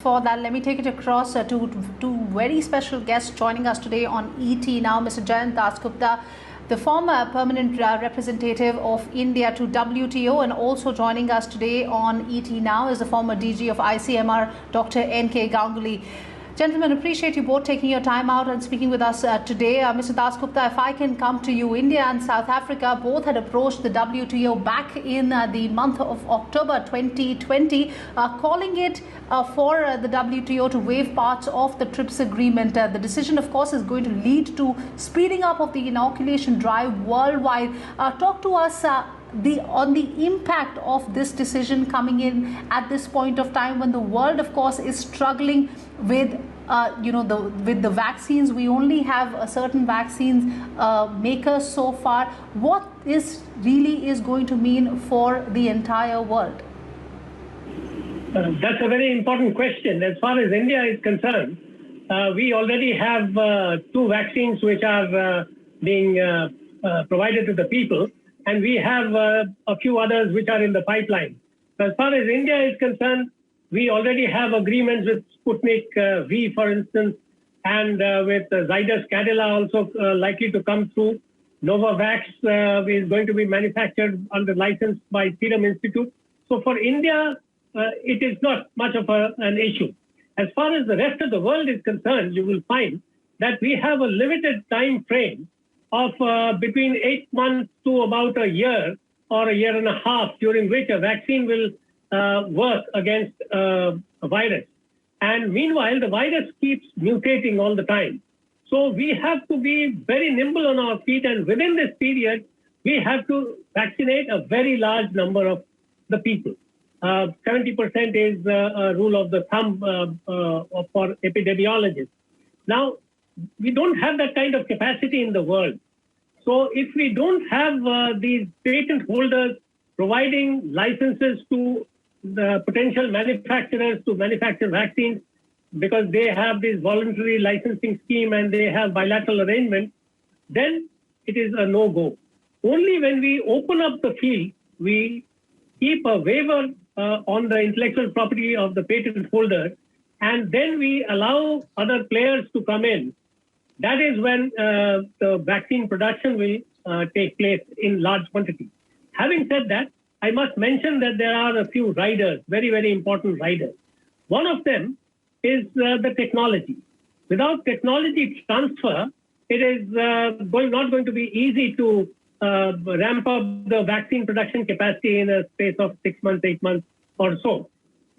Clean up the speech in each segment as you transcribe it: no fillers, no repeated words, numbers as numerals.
For that, let me take it across to two very special guests joining us today on ET Now. Mr. Jayant Das Gupta, the former permanent representative of India to WTO, and also joining us today on ET Now is the former DG of ICMR, Dr. NK Ganguly. Gentlemen, appreciate you both taking your time out and speaking with us today. Mr. Das Gupta, if I can come to you, India and South Africa both had approached the WTO back in the month of October 2020, calling it for the WTO to waive parts of the TRIPS agreement. The decision, of course, is going to lead to speeding up of the inoculation drive worldwide. Talk to us on the impact of this decision coming in at this point of time when the world, of course, is struggling with with the vaccines. We only have a certain vaccines makers so far. What is going to mean for the entire world? That's a very important question. As far as India is concerned, we already have two vaccines which are being provided to the people, and we have a few others which are in the pipeline. As far as India is concerned, we already have agreements with Sputnik V, for instance, and with Zydus Cadila also likely to come through. Novavax is going to be manufactured under license by Serum Institute. So for India, it is not much of an issue. As far as the rest of the world is concerned, you will find that we have a limited time frame of between 8 months to about a year or a year and a half, during which a vaccine will work against a virus. And meanwhile, the virus keeps mutating all the time. So we have to be very nimble on our feet, and within this period, we have to vaccinate a very large number of the people. 70% is a rule of the thumb for epidemiologists. Now, we don't have that kind of capacity in the world. So if we don't have these patent holders providing licenses to the potential manufacturers to manufacture vaccines, because they have this voluntary licensing scheme and they have bilateral arrangements, then it is a no-go. Only when we open up the field, we keep a waiver on the intellectual property of the patent holder, and then we allow other players to come in. That is when the vaccine production will take place in large quantities. Having said that, I must mention that there are a few riders, very, very important riders. One of them is the technology. Without technology transfer, it is not going to be easy to ramp up the vaccine production capacity in a space of 6 months, 8 months or so.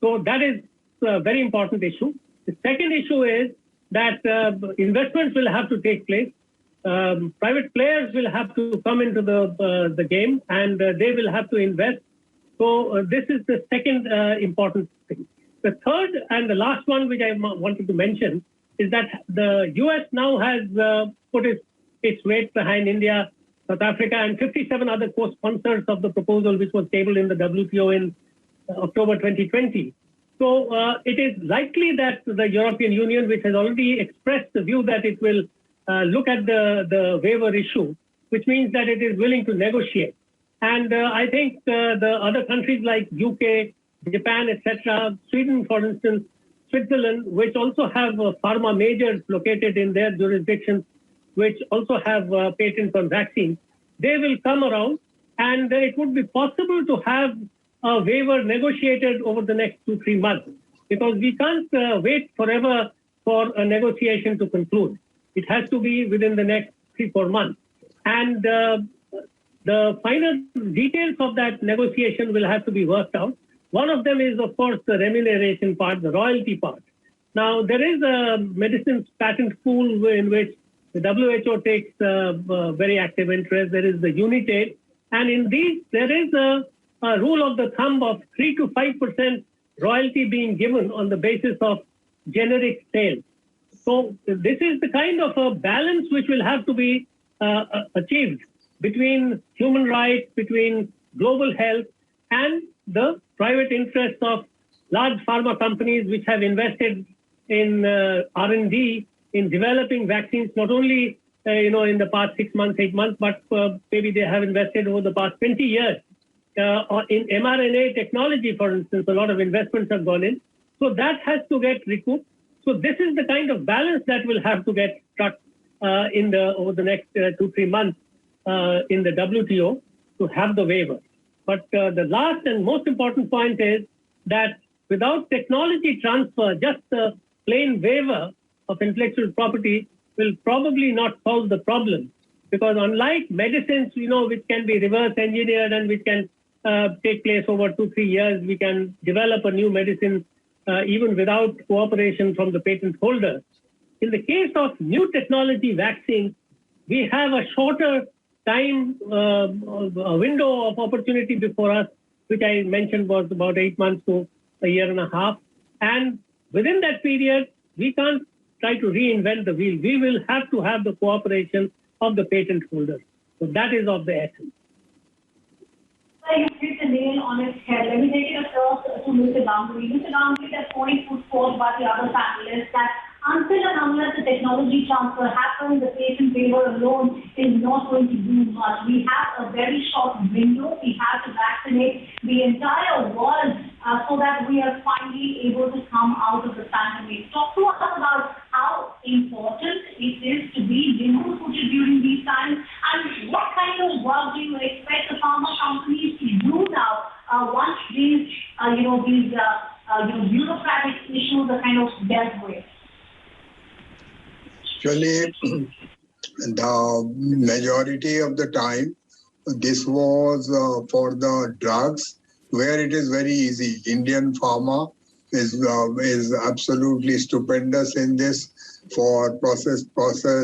So that is a very important issue. The second issue is that investments will have to take place. Private players will have to come into the game, and they will have to invest. So this is the second important thing. The third and the last one, which I wanted to mention, is that the US now has put its weight behind India, South Africa, and 57 other co-sponsors of the proposal, which was tabled in the WTO in October 2020. So it is likely that the European Union, which has already expressed the view that it will look at the waiver issue, which means that it is willing to negotiate. And I think the other countries like UK, Japan, etc., Sweden, for instance, Switzerland, which also have pharma majors located in their jurisdictions, which also have patents on vaccines, they will come around, and it would be possible to have a waiver negotiated over the next 2-3 months, because we can't wait forever for a negotiation to conclude. It has to be within the next 3-4 months. And the final details of that negotiation will have to be worked out. One of them is, of course, the remuneration part, the royalty part. Now, there is a medicines patent pool in which the WHO takes very active interest. There is the UNITAID. And in these, there is a rule of the thumb of 3 to 5% royalty being given on the basis of generic sales. So this is the kind of a balance which will have to be achieved between human rights, between global health, and the private interests of large pharma companies which have invested in R&D in developing vaccines, not only in the past 6 months, 8 months, but maybe they have invested over the past 20 years. In mRNA technology, for instance, a lot of investments have gone in. So that has to get recouped. So this is the kind of balance that will have to get struck over the next 2-3 months in the WTO to have the waiver. But the last and most important point is that without technology transfer, just the plain waiver of intellectual property will probably not solve the problem. Because unlike medicines, which can be reverse engineered and which can take place over 2-3 years, we can develop a new medicine even without cooperation from the patent holder. In the case of new technology vaccines, we have a shorter time window of opportunity before us, which I mentioned was about 8 months to a year and a half. And within that period, we can't try to reinvent the wheel. We will have to have the cooperation of the patent holder. So that is of the essence. You hit the nail on its head. Let me take it across to Mr. Ganguly. Mr. Ganguly, that point put forth by the other panelists that until and unless the technology transfer happens, the patent waiver alone is not going to do much. We have a very short window. We have to vaccinate the entire world so that we are finally able to come out of the pandemic. Talk to us about how important it is to be nimble-footed during these times, and what kind of work do you expect the pharma companies to do now once these bureaucratic issues are kind of dealt with? Actually, the majority of the time, this was for the drugs, where it is very easy. Indian pharma is absolutely stupendous in this for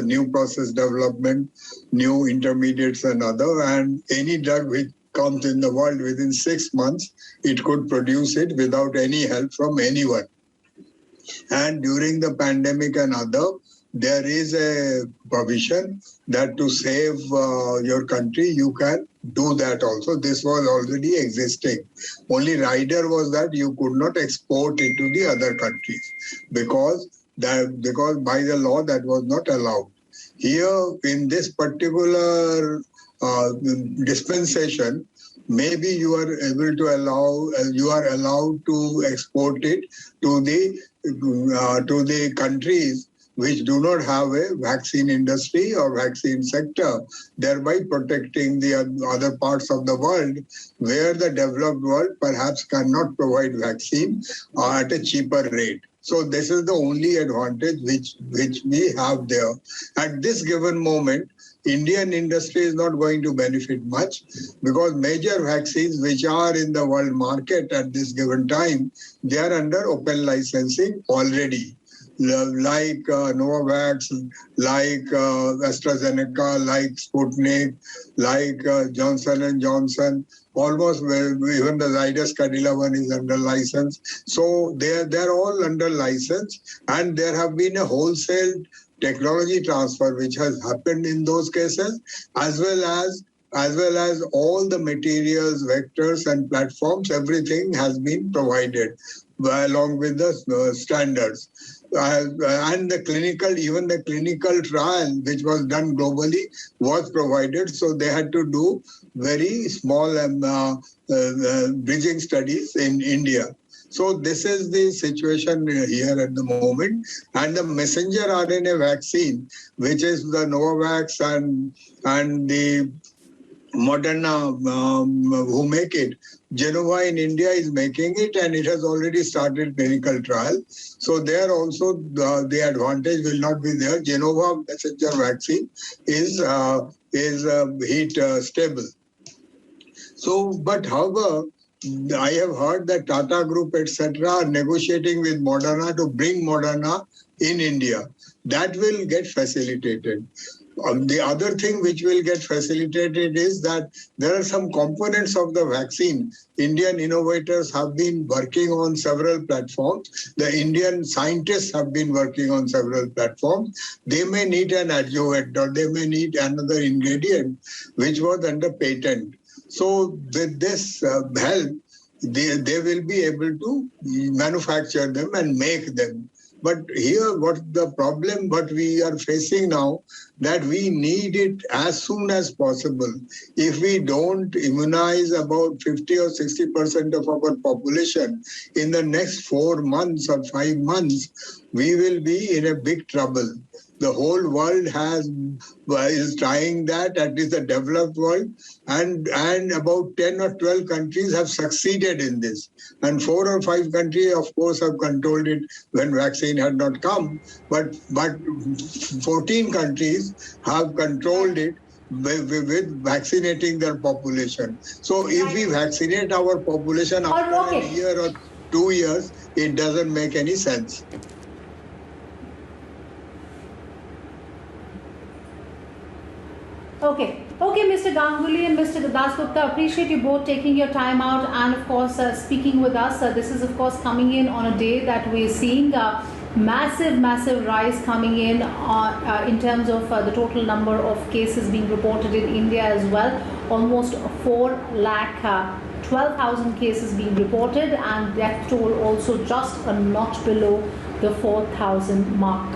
new process development, new intermediates and other. And any drug which comes in the world within 6 months, it could produce it without any help from anyone. And during the pandemic and other, there is a provision that to save your country, you can do that also. This was already existing. Only rider was that you could not export it to the other countries because by the law that was not allowed. Here in this particular dispensation, maybe you are able to allowed to export it to the countries which do not have a vaccine industry or vaccine sector, thereby protecting the other parts of the world where the developed world perhaps cannot provide vaccine at a cheaper rate. So this is the only advantage which we have there. At this given moment, Indian industry is not going to benefit much because major vaccines which are in the world market at this given time, they are under open licensing already. Like Novavax, like AstraZeneca, like Sputnik, like Johnson & Johnson, almost even the Zydus Cadila one is under license. So they're all under license, and there have been a wholesale technology transfer which has happened in those cases, as well as all the materials, vectors and platforms, everything has been provided along with the standards. And the clinical trial which was done globally was provided. So they had to do very small bridging studies in India. So this is the situation here at the moment. And the messenger RNA vaccine, which is the Novavax and the Moderna who make it, Genova in India is making it, and it has already started clinical trial. So there also the advantage will not be there. Genova messenger vaccine is heat stable. So, but however, I have heard that Tata Group, etc., are negotiating with Moderna to bring Moderna in India. That will get facilitated. The other thing which will get facilitated is that there are some components of the vaccine. Indian innovators have been working on several platforms. The Indian scientists have been working on several platforms. They may need an adjuvant or they may need another ingredient which was under patent. So with this help, they will be able to manufacture them and make them. But here, what the problem, what we are facing now, that we need it as soon as possible. If we don't immunize about 50 or 60% of our population in the next 4 months or 5 months, we will be in a big trouble. The whole world is trying that, at least the developed world, and about 10 or 12 countries have succeeded in this. And 4 or 5 countries, of course, have controlled it when vaccine had not come. But 14 countries have controlled it with vaccinating their population. So if we vaccinate our population after a year or 2 years, it doesn't make any sense. Okay, Mr. Ganguly and Mr. Das Gupta, appreciate you both taking your time out and of course speaking with us. This is of course coming in on a day that we're seeing massive rise coming in terms of the total number of cases being reported in India as well. Almost 4,12,000 cases being reported, and death toll also just a notch below the 4,000 mark.